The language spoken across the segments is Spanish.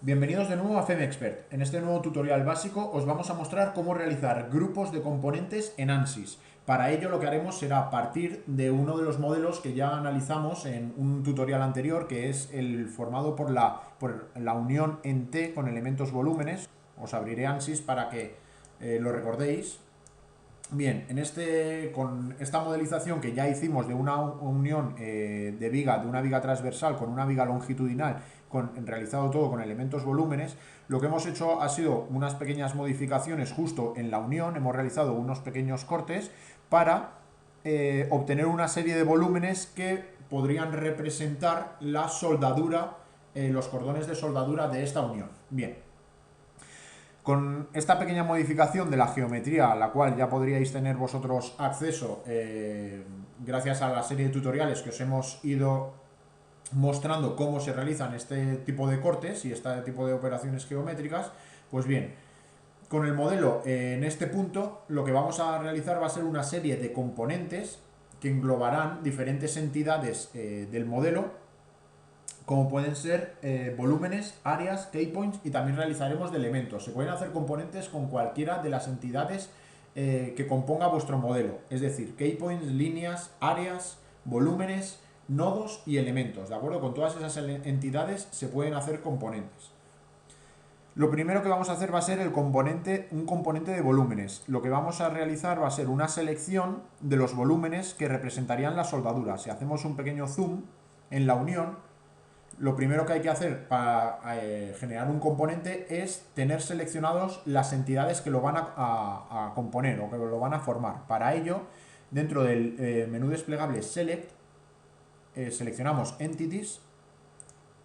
Bienvenidos de nuevo a FEMEXPERT. En este nuevo tutorial básico os vamos a mostrar cómo realizar grupos de componentes en ANSYS. Para ello lo que haremos será partir de uno de los modelos que ya analizamos en un tutorial anterior, que es el formado por la unión en T con elementos volúmenes. Os abriré ANSYS para que lo recordéis. Bien, con esta modelización que ya hicimos de una unión de una viga transversal con una viga longitudinal, realizado todo con elementos volúmenes, lo que hemos hecho ha sido unas pequeñas modificaciones justo en la unión, hemos realizado unos pequeños cortes para obtener una serie de volúmenes que podrían representar la soldadura, los cordones de soldadura de esta unión. Bien, con esta pequeña modificación de la geometría, a la cual ya podríais tener vosotros acceso gracias a la serie de tutoriales que os hemos ido mostrando cómo se realizan este tipo de cortes y este tipo de operaciones geométricas, pues bien, con el modelo en este punto lo que vamos a realizar va a ser una serie de componentes que englobarán diferentes entidades del modelo, como pueden ser volúmenes, áreas, keypoints, y también realizaremos de elementos. Se pueden hacer componentes con cualquiera de las entidades que componga vuestro modelo, es decir, keypoints, líneas, áreas, volúmenes, nodos y elementos, ¿de acuerdo? Con todas esas entidades se pueden hacer componentes. Lo primero que vamos a hacer va a ser un componente de volúmenes. Lo que vamos a realizar va a ser una selección de los volúmenes que representarían la soldadura. Si hacemos un pequeño zoom en la unión, lo primero que hay que hacer para generar un componente es tener seleccionados las entidades que lo van a componer o que lo van a formar. Para ello, dentro del menú desplegable Select, seleccionamos Entities,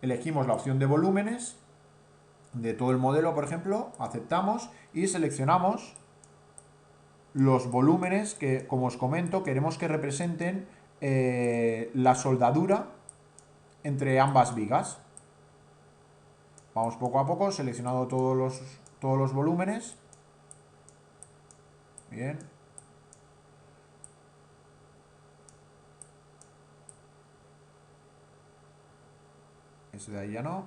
elegimos la opción de volúmenes de todo el modelo, por ejemplo, aceptamos y seleccionamos los volúmenes que, como os comento, queremos que representen la soldadura entre ambas vigas. Vamos poco a poco, seleccionando todos los volúmenes. Bien. Ese de ahí ya no.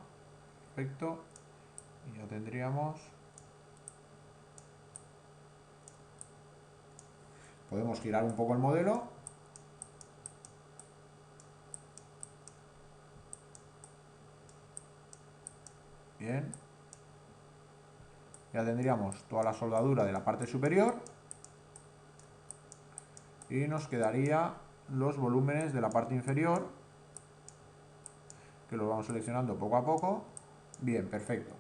Perfecto. Y ya tendríamos... Podemos girar un poco el modelo. Bien. Ya tendríamos toda la soldadura de la parte superior. Y nos quedaría los volúmenes de la parte inferior, que los vamos seleccionando poco a poco. Bien, perfecto.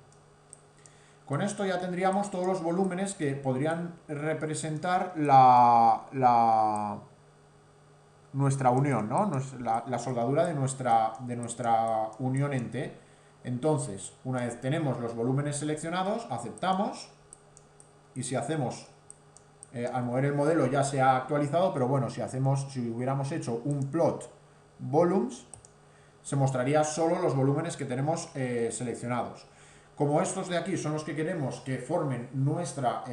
Con esto ya tendríamos todos los volúmenes que podrían representar nuestra unión, ¿no? La soldadura de nuestra unión en T. Entonces, una vez tenemos los volúmenes seleccionados, aceptamos, y si hacemos, al mover el modelo ya se ha actualizado, pero bueno, si hubiéramos hecho un plot volumes, se mostraría solo los volúmenes que tenemos seleccionados. Como estos de aquí son los que queremos que formen nuestro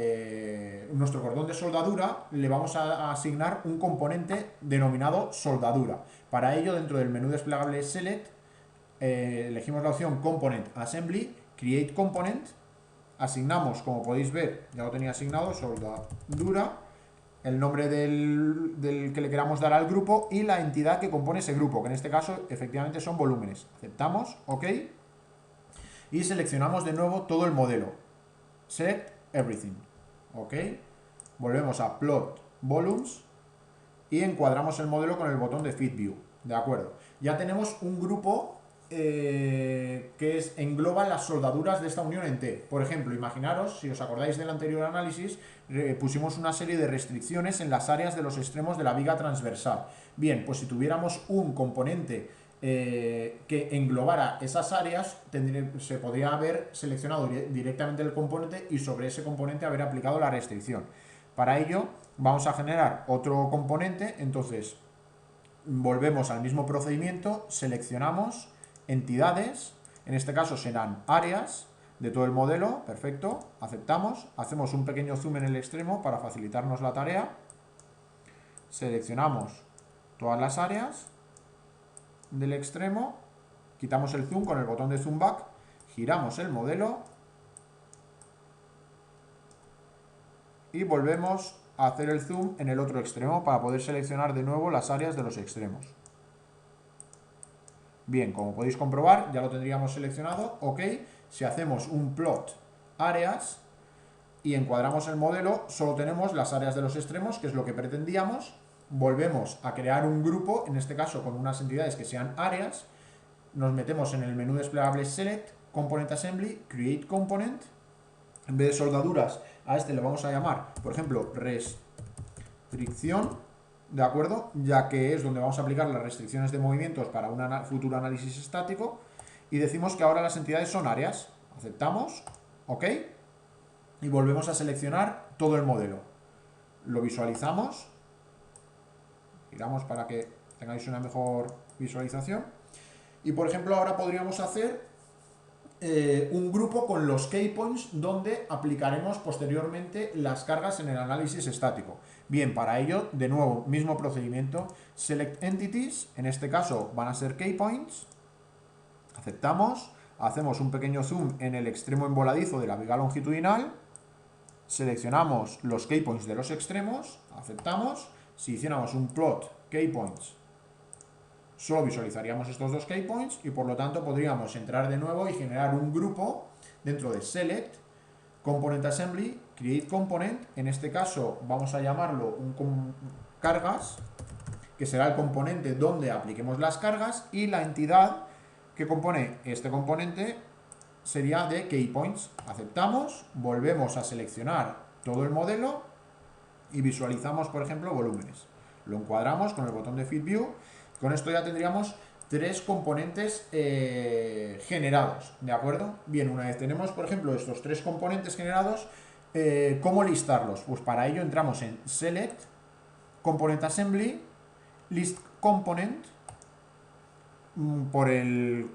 cordón de soldadura, le vamos a asignar un componente denominado soldadura. Para ello, dentro del menú desplegable Select, elegimos la opción Component Assembly, Create Component, asignamos, como podéis ver, ya lo tenía asignado, soldadura, el nombre del que le queramos dar al grupo y la entidad que compone ese grupo, que en este caso efectivamente son volúmenes. Aceptamos, ok, y seleccionamos de nuevo todo el modelo. Select Everything, ok. Volvemos a Plot Volumes y encuadramos el modelo con el botón de Fit View, de acuerdo. Ya tenemos un grupo engloba las soldaduras de esta unión en T. Por ejemplo, imaginaros, si os acordáis del anterior análisis, pusimos una serie de restricciones en las áreas de los extremos de la viga transversal. Bien, pues si tuviéramos un componente que englobara esas áreas, se podría haber seleccionado directamente el componente y sobre ese componente haber aplicado la restricción. Para ello vamos a generar otro componente, entonces volvemos al mismo procedimiento, seleccionamos entidades, en este caso serán áreas de todo el modelo, perfecto, aceptamos, hacemos un pequeño zoom en el extremo para facilitarnos la tarea, seleccionamos todas las áreas del extremo, quitamos el zoom con el botón de zoom back, giramos el modelo y volvemos a hacer el zoom en el otro extremo para poder seleccionar de nuevo las áreas de los extremos. Bien, como podéis comprobar, ya lo tendríamos seleccionado. Ok, si hacemos un plot áreas y encuadramos el modelo, solo tenemos las áreas de los extremos, que es lo que pretendíamos. Volvemos a crear un grupo, en este caso con unas entidades que sean áreas. Nos metemos en el menú desplegable Select, Component Assembly, Create Component. En vez de soldaduras, a este le vamos a llamar, por ejemplo, restricción, ¿de acuerdo? Ya que es donde vamos a aplicar las restricciones de movimientos para un futuro análisis estático. Y decimos que ahora las entidades son áreas. Aceptamos, ok. Y volvemos a seleccionar todo el modelo. Lo visualizamos. Giramos para que tengáis una mejor visualización. Y por ejemplo, ahora podríamos hacer un grupo con los keypoints donde aplicaremos posteriormente las cargas en el análisis estático. Bien, para ello, de nuevo, mismo procedimiento, Select Entities, en este caso van a ser keypoints, aceptamos, hacemos un pequeño zoom en el extremo envoladizo de la viga longitudinal, seleccionamos los keypoints de los extremos, aceptamos, si hiciéramos un plot keypoints, solo visualizaríamos estos dos keypoints y por lo tanto podríamos entrar de nuevo y generar un grupo dentro de Select, Component Assembly, Create Component. En este caso vamos a llamarlo cargas, que será el componente donde apliquemos las cargas, y la entidad que compone este componente sería de keypoints. Aceptamos, volvemos a seleccionar todo el modelo y visualizamos, por ejemplo, volúmenes. Lo encuadramos con el botón de Fit View. Con esto ya tendríamos tres componentes generados, ¿de acuerdo? Bien, una vez tenemos, por ejemplo, estos tres componentes generados, ¿cómo listarlos? Pues para ello entramos en Select, Component Assembly, List Component. Por el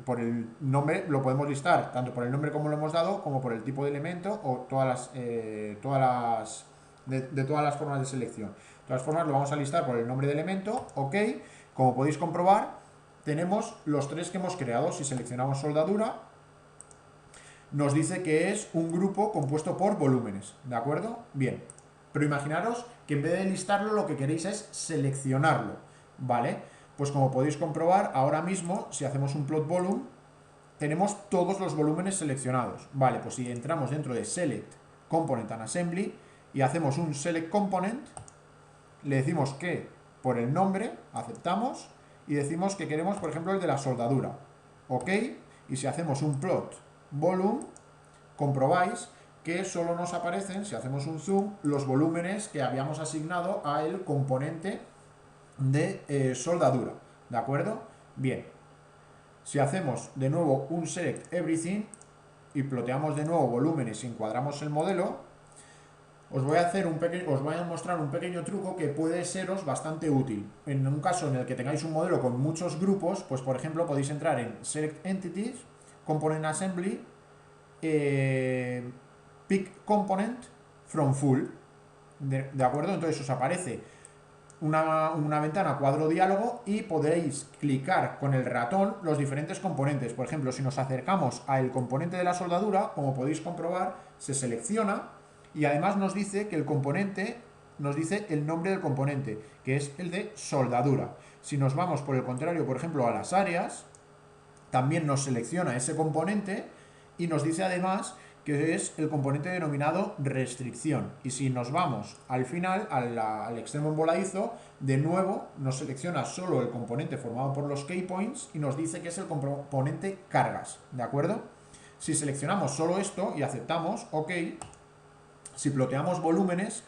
nombre lo podemos listar tanto por el nombre como lo hemos dado, como por el tipo de elemento o todas las formas de selección. De todas formas lo vamos a listar por el nombre de elemento, ok. Como podéis comprobar, tenemos los tres que hemos creado. Si seleccionamos soldadura, nos dice que es un grupo compuesto por volúmenes, ¿de acuerdo? Bien, pero imaginaros que en vez de listarlo lo que queréis es seleccionarlo, ¿vale? Pues como podéis comprobar, ahora mismo, si hacemos un plot volume, tenemos todos los volúmenes seleccionados. Vale, pues si entramos dentro de Select, Component and Assembly y hacemos un Select Component, le decimos que por el nombre, aceptamos, y decimos que queremos, por ejemplo, el de la soldadura, ok. Y si hacemos un plot volume, comprobáis que solo nos aparecen, si hacemos un zoom, los volúmenes que habíamos asignado a el componente de soldadura, ¿de acuerdo? Bien, si hacemos de nuevo un Select Everything y ploteamos de nuevo volúmenes y encuadramos el modelo, os voy a mostrar un pequeño truco que puede seros bastante útil. En un caso en el que tengáis un modelo con muchos grupos, pues por ejemplo podéis entrar en Select Entities, Component Assembly, Pick Component from Full, ¿de acuerdo? Entonces os aparece una ventana cuadro diálogo y podréis clicar con el ratón los diferentes componentes. Por ejemplo, si nos acercamos al componente de la soldadura, como podéis comprobar, se selecciona y además nos dice que el componente, nos dice el nombre del componente, que es el de soldadura. Si nos vamos por el contrario, por ejemplo, a las áreas, también nos selecciona ese componente y nos dice además que es el componente denominado restricción. Y si nos vamos al final, al extremo envoladizo, de nuevo nos selecciona solo el componente formado por los keypoints y nos dice que es el componente cargas, ¿de acuerdo? Si seleccionamos solo esto y aceptamos, ok, si ploteamos volúmenes,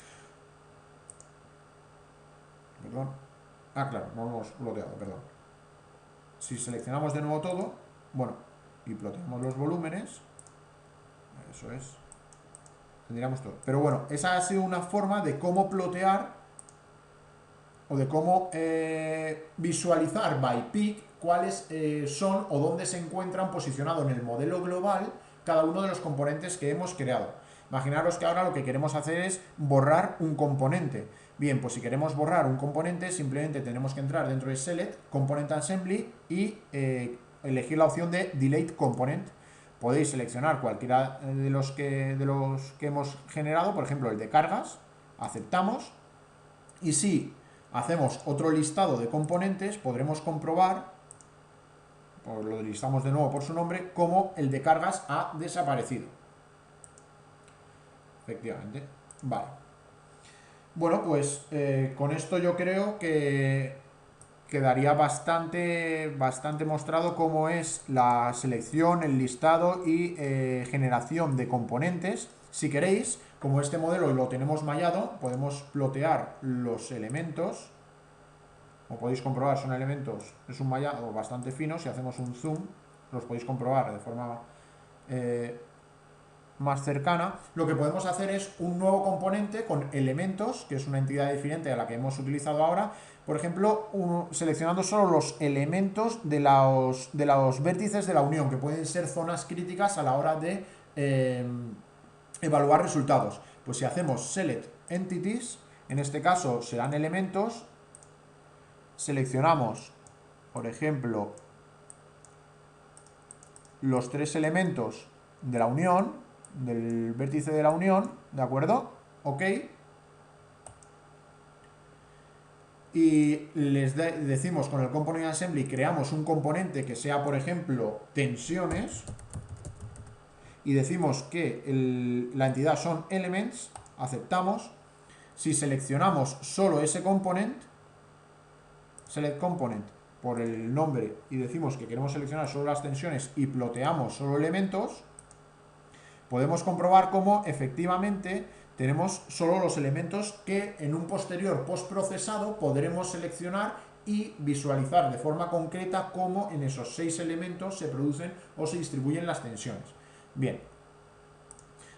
perdón, claro, no hemos ploteado, perdón. Si seleccionamos de nuevo todo, bueno, y ploteamos los volúmenes, eso es, tendríamos todo. Pero bueno, esa ha sido una forma de cómo plotear o de cómo visualizar by pick cuáles son o dónde se encuentran posicionados en el modelo global cada uno de los componentes que hemos creado. Imaginaros que ahora lo que queremos hacer es borrar un componente. Bien, pues si queremos borrar un componente, simplemente tenemos que entrar dentro de Select, Component Assembly y elegir la opción de Delete Component. podéis seleccionar cualquiera de los que hemos generado, por ejemplo el de cargas, aceptamos, y si hacemos otro listado de componentes podremos comprobar, o lo listamos de nuevo por su nombre, cómo el de cargas ha desaparecido. Efectivamente. Vale. Bueno, pues con esto yo creo que quedaría bastante mostrado cómo es la selección, el listado y generación de componentes. Si queréis, como este modelo lo tenemos mallado, podemos plotear los elementos. Como podéis comprobar, son elementos, es un mallado bastante fino. Si hacemos un zoom, los podéis comprobar de forma más cercana. Lo que podemos hacer es un nuevo componente con elementos, que es una entidad diferente a la que hemos utilizado ahora. Por ejemplo, seleccionando solo los elementos de los vértices de la unión, que pueden ser zonas críticas a la hora de evaluar resultados. Pues si hacemos select entities, en este caso serán elementos, seleccionamos, por ejemplo, los 3 elementos de la unión, del vértice de la unión, ¿de acuerdo? Ok. Y les decimos con el component assembly, creamos un componente que sea, por ejemplo, tensiones, y decimos que la entidad son elements, aceptamos. Si seleccionamos solo ese component, select component por el nombre, y decimos que queremos seleccionar solo las tensiones y ploteamos solo elementos, podemos comprobar cómo efectivamente tenemos solo los elementos que en un posterior postprocesado podremos seleccionar y visualizar de forma concreta cómo en esos 6 elementos se producen o se distribuyen las tensiones. Bien,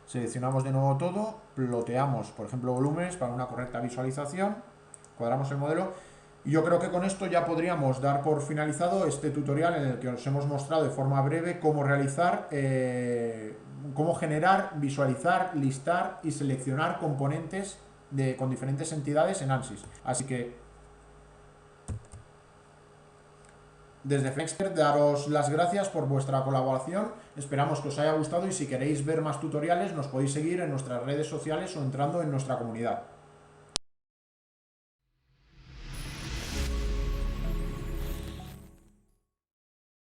seleccionamos de nuevo todo, ploteamos, por ejemplo, volúmenes para una correcta visualización, cuadramos el modelo. Y yo creo que con esto ya podríamos dar por finalizado este tutorial en el que os hemos mostrado de forma breve cómo realizar, cómo generar, visualizar, listar y seleccionar componentes con diferentes entidades en ANSYS. Así que desde Flexpert daros las gracias por vuestra colaboración, esperamos que os haya gustado y si queréis ver más tutoriales nos podéis seguir en nuestras redes sociales o entrando en nuestra comunidad.